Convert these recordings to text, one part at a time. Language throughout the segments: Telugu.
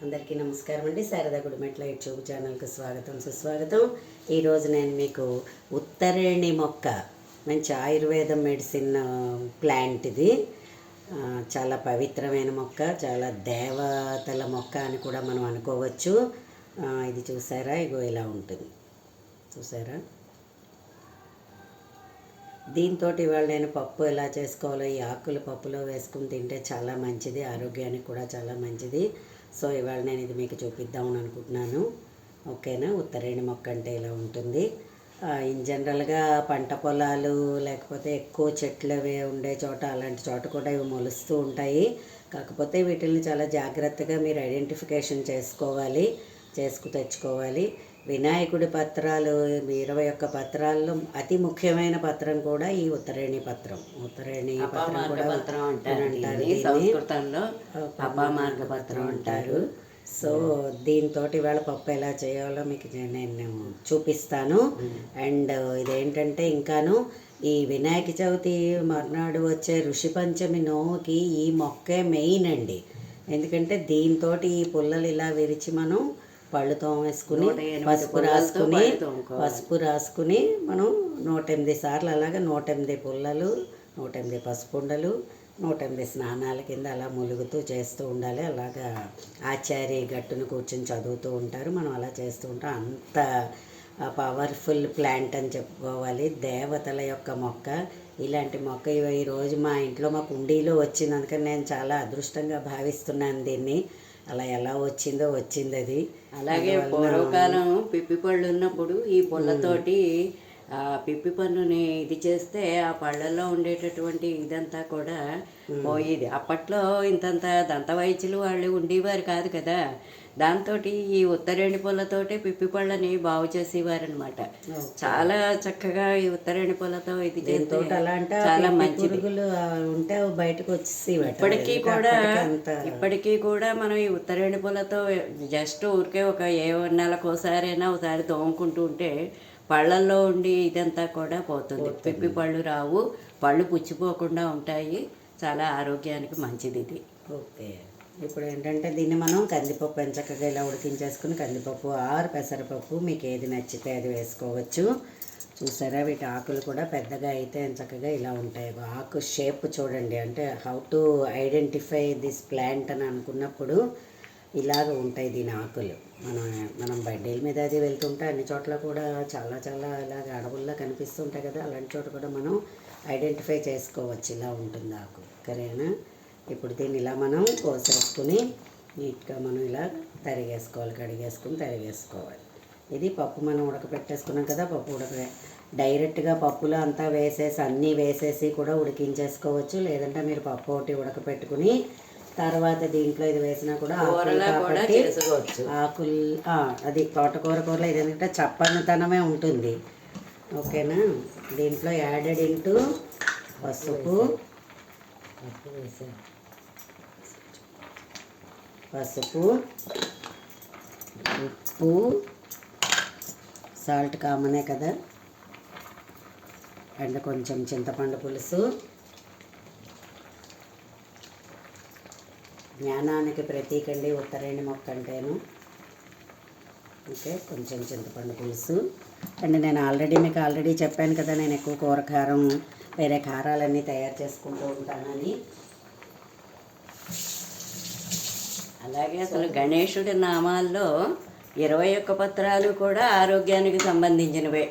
అందరికీ నమస్కారం అండి. శారదా గుడిమెట్ల యూట్యూబ్ ఛానల్కి స్వాగతం సుస్వాగతం. ఈరోజు నేను మీకు ఉత్తరేణి మొక్క, మంచి ఆయుర్వేదం మెడిసిన్ ప్లాంట్ ఇది. చాలా పవిత్రమైన మొక్క, చాలా దేవతల మొక్క అని కూడా మనం అనుకోవచ్చు. ఇది చూసారా, ఇగో ఇలా ఉంటుంది చూసారా. దీంతో ఇవాళ నేను పప్పు ఎలా చేసుకోవాలో, ఈ ఆకులు పప్పులో వేసుకుని తింటే చాలా మంచిది, ఆరోగ్యానికి కూడా చాలా మంచిది. సో ఇవాళ నేను ఇది మీకు చూపిద్దామని అనుకుంటున్నాను. ఓకేనా. ఉత్తరేణి మొక్క అంటే ఇలా ఉంటుంది. ఇన్ జనరల్గా పంట పొలాలు లేకపోతే ఎక్కువ చెట్లు అవి ఉండే చోట, అలాంటి చోట కూడా ఇవి మొలుస్తూ ఉంటాయి. కాకపోతే వీటిని చాలా జాగ్రత్తగా మీరు ఐడెంటిఫికేషన్ చేసుకోవాలి, తెచ్చుకోవాలి. వినాయకుడి పత్రాలు 21 పత్రాల్లో అతి ముఖ్యమైన పత్రం కూడా ఈ ఉత్తరేణి పత్రం. ఉత్తరేణి పత్రం కూడా అంటారు, సంస్కృతంలో అపమార్గ పత్రం అంటారు. సో దీంతో ఇవాళ పప్పు ఎలా చేయాలో మీకు నేను చూపిస్తాను. అండ్ ఇదేంటంటే ఇంకాను ఈ వినాయక చవితి మర్నాడు వచ్చే ఋషి పంచమి నోముకి ఈ మొక్కే మెయిన్ అండి. ఎందుకంటే దీంతో ఈ పుల్లలు ఇలా విరిచి మనం పళ్ళు తోమేసుకుని పసుపు రాసుకుని మనం 108 సార్లు అలాగా 108 పుల్లలు, 108 పసుపుండలు, 108 స్నానాల కింద అలా ములుగుతూ చేస్తూ ఉండాలి. అలాగా ఆచార్య గట్టును కూర్చొని చదువుతూ ఉంటారు, మనం అలా చేస్తూ ఉంటాం. అంత పవర్ఫుల్ ప్లాంట్ అని చెప్పుకోవాలి, దేవతల యొక్క మొక్క. ఇలాంటి మొక్క ఈరోజు మా ఇంట్లో మా కుండీలో వచ్చింది, అందుకని నేను చాలా అదృష్టంగా భావిస్తున్నాను దీన్ని. అలా ఎలా వచ్చిందో వచ్చింది అది. అలాగే పూర్వకాలం పిప్పి పళ్ళు ఉన్నప్పుడు ఈ పుల్లతోటి పిప్పి పన్నుని ఇది చేస్తే ఆ పళ్ళల్లో ఉండేటటువంటి ఇదంతా కూడా పోయేది. అప్పట్లో ఇంతంత దంత వైద్యులు వాళ్ళు ఉండేవారు కాదు కదా. దాంతో ఈ ఉత్తరేణి పుల్లతోటి పిప్పి పళ్ళని బాగు చేసేవారు అనమాట. చాలా చక్కగా ఈ ఉత్తరేణి పుల్లతో ఇది చేస్తే చాలా మంచిది. ఉంటే బయటకు వచ్చేసి ఇప్పటికీ కూడా మనం ఈ ఉత్తరేణి పుల్లతో జస్ట్ ఊరికే ఒక నెలకోసారైనా ఒకసారి తోముకుంటూ ఉంటే పళ్ళల్లో ఉండి ఇదంతా కూడా పోతుంది. పిప్పి పళ్ళు రావు, పళ్ళు పుచ్చిపోకుండా ఉంటాయి. చాలా ఆరోగ్యానికి మంచిది ఇది. ఓకే. ఇప్పుడు ఏంటంటే దీన్ని మనం కందిపప్పు ఎంచక్కగా ఇలా ఉడికించేసుకుని, కందిపప్పు ఆర్ పెసరపప్పు మీకు ఏది నచ్చితే అది వేసుకోవచ్చు. చూసారా, వీటి ఆకులు కూడా పెద్దగా అయితే ఎంచక్కగా ఇలా ఉంటాయి. ఆకు షేప్ చూడండి. అంటే how to identify this plant అని అనుకున్నప్పుడు ఇలాగ ఉంటాయి దీని ఆకులు. మనం బడ్డీల మీద అది వెళ్తుంటే అన్ని చోట్ల కూడా చాలా చాలా ఇలాగ అడవుల్లో కనిపిస్తుంటాయి కదా, అలాంటి చోట కూడా మనం ఐడెంటిఫై చేసుకోవచ్చు. ఇలా ఉంటుంది ఆకు. సరేనా. ఇప్పుడు దీన్ని ఇలా మనం కోసేసుకుని నీట్గా మనం ఇలా కడిగేసుకుని తరిగేసుకోవాలి. ఇది పప్పు మనం ఉడకపెట్టేసుకున్నాం కదా. పప్పు డైరెక్ట్గా పప్పులో అంతా వేసేసి అన్నీ వేసేసి కూడా ఉడికించేసుకోవచ్చు. లేదంటే మీరు పప్పు ఒకటి ఉడకపెట్టుకుని తర్వాత దీంట్లో ఇది వేసినా కూడా ఆకులు అది తోటకూరలో ఇది ఏంటంటే చప్పనితనమే ఉంటుంది. ఓకేనా. దీంట్లో యాడెడ్ ఇంటూ పసుపు, ఉప్పు, సాల్ట్ కామనే కదా, అండ్ కొంచెం చింతపండు పులుసు. జ్ఞానానికి ప్రతీక అండి ఉత్తరేణి మొక్క అంటేను. ఓకే. కొంచెం చింతపండు పులుసు. అండ్ నేను మీకు ఆల్రెడీ చెప్పాను కదా, నేను ఎక్కువ కూర కారం వేరే కారాలన్నీ తయారు చేసుకుంటూ ఉంటానని. అలాగే అసలు గణేశుడి నామాల్లో 21 పత్రాలు కూడా ఆరోగ్యానికి సంబంధించినవే.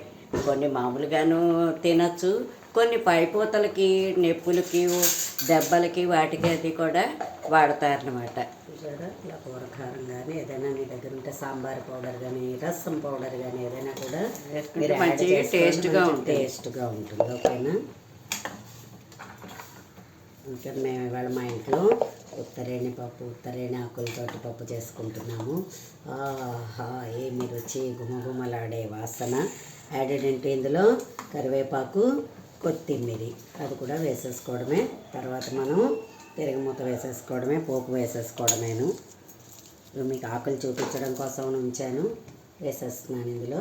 కొన్ని మామూలుగాను తినచ్చు, కొన్ని పైపోతలకి, నొప్పులకి, దెబ్బలకి, వాటికి అది కూడా వాడతారనమాట. చూసారా, ఇలా కూరకారం కానీ ఏదైనా మీ దగ్గర ఉంటే సాంబార్ పౌడర్ కానీ రసం పౌడర్ కానీ ఏదైనా కూడా మంచిగా టేస్ట్గా ఉంటుంది. ఓకేనా. ఇంకా మేము ఇవాళ మా ఇంట్లో ఉత్తరేణి ఆకులతోటి పప్పు చేసుకుంటున్నాము. ఏమి రుచి, గుమగుమలాడే వాసన. యాడెడ్ అంటే ఇందులో కరివేపాకు, కొత్తిమీర అది కూడా వేసేసుకోవడమే. తర్వాత మనం తిరగమూత వేసేసుకోవడమే, పోపు వేసేసుకోవడమేను. మీకు ఆకులు చూపించడం కోసం ఉంచాను, వేసేస్తున్నాను ఇందులో.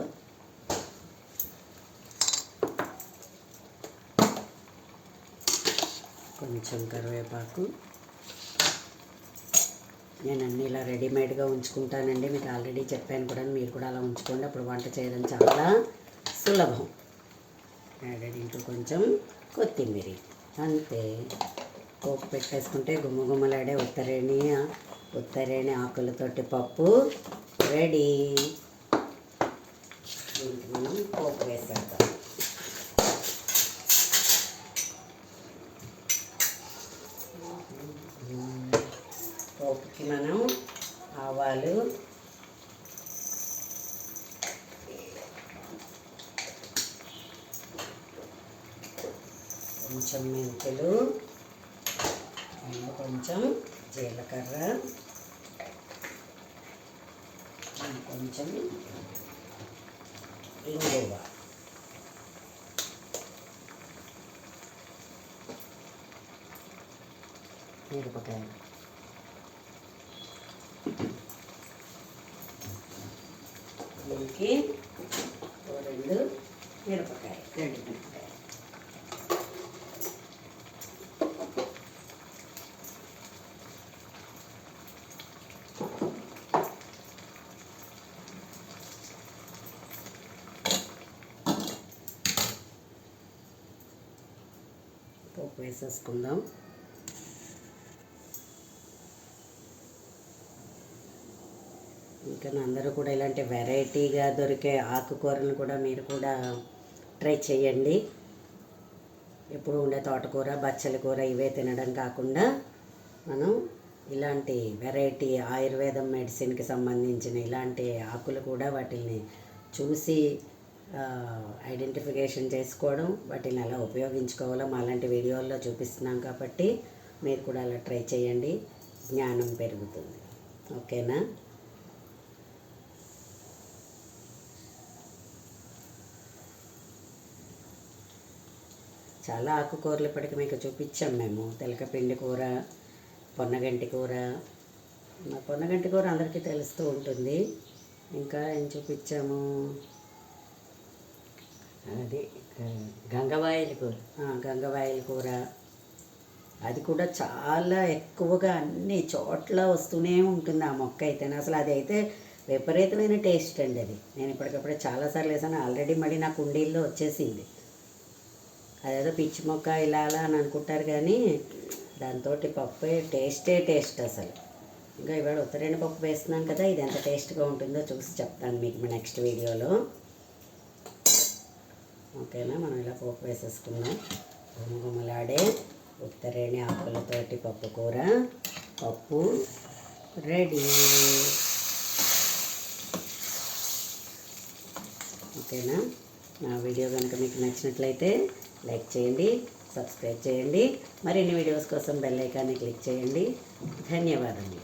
కొంచెం కరివేపాకు, నేను అన్నీ ఇలా రెడీమేడ్గా ఉంచుకుంటానండి. మీకు ఆల్రెడీ చెప్పాను కూడా, మీరు కూడా అలా ఉంచుకోండి. అప్పుడు వంట చేయడం చాలా సులభం. దీంట్లో కొంచెం కొత్తిమీర, అంతే. పోపు పెట్టేసుకుంటే గుమ్మగుమ్మలాడే ఉత్తరేణి ఆకులతోటి పప్పు రెడీ. దీనికి మనం పోపు వేసేద్దాం. పోపుకి మనం ఆవాలు, కొంచెం మెంతులు, కొంచెం జీలకర్ర, కొంచెం ఇంగువ, మిరపకాయలు, దీనికి 2 మిరపకాయలు, 2 మిరపకాయలు. పోపు వేసేసుకుందాం. ఇంకా అందరూ కూడా ఇలాంటి వెరైటీగా దొరికే ఆకుకూరలను కూడా మీరు కూడా ట్రై చేయండి. ఎప్పుడు ఉండే తోటకూర, బచ్చల కూర ఇవే తినడం కాకుండా మనం ఇలాంటి వెరైటీ ఆయుర్వేదం మెడిసిన్కి సంబంధించిన ఇలాంటి ఆకులు కూడా వాటిని చూసి ఐడెంటిఫికేషన్ చేసుకోవడం, వాటిని ఎలా ఉపయోగించుకోవాలో అలాంటి వీడియోల్లో చూపిస్తున్నాం కాబట్టి మీరు కూడా అలా ట్రై చేయండి. జ్ఞానం పెరుగుతుంది. ఓకేనా? చాలా ఆకుకూరలు ఇప్పటికి మీకు చూపించాం మేము. తెలకపిండి కూర, పొన్నగంటి కూర. పొన్నగంటి కూర అందరికీ తెలుస్తూ ఉంటుంది. ఇంకా ఏం చూపించాము? అది గంగవాయిల కూర. గంగవాయిల కూర. అది కూడా చాలా ఎక్కువగా అన్ని చోట్ల వస్తూనే ఉంటుంది ఆ మొక్క అయితే. అసలు అది అయితే విపరీతమైన టేస్ట్ అండి. అది నేను ఇప్పటికప్పుడే చాలాసార్లు వేసాను. ఆల్రెడీ మళ్ళీ నా కుండీల్లో వచ్చేసింది. అదేదో పిచ్చి మొక్క ఇలా అలా అని అనుకుంటారు కానీ దాంతో పప్పు టేస్ట్ అసలు. ఇంకా ఇవాళ ఉత్తరేణి పప్పు వేస్తున్నాం కదా, ఇది ఎంత టేస్ట్గా ఉంటుందో చూసి చెప్తాను మీకు నెక్స్ట్ వీడియోలో. ఓకేనా? మనం ఇలా పోపు వేసేసుకుందాం. గుమగుమలాడే ఉత్తరేణి ఆకులతోటి పప్పు రెడీ. ఓకేనా? నా వీడియో కనుక మీకు నచ్చినట్లయితే లైక్ చేయండి, సబ్స్క్రైబ్ చేయండి. మరిన్ని వీడియోస్ కోసం బెల్ ఐకాన్ని క్లిక్ చేయండి. ధన్యవాదములు.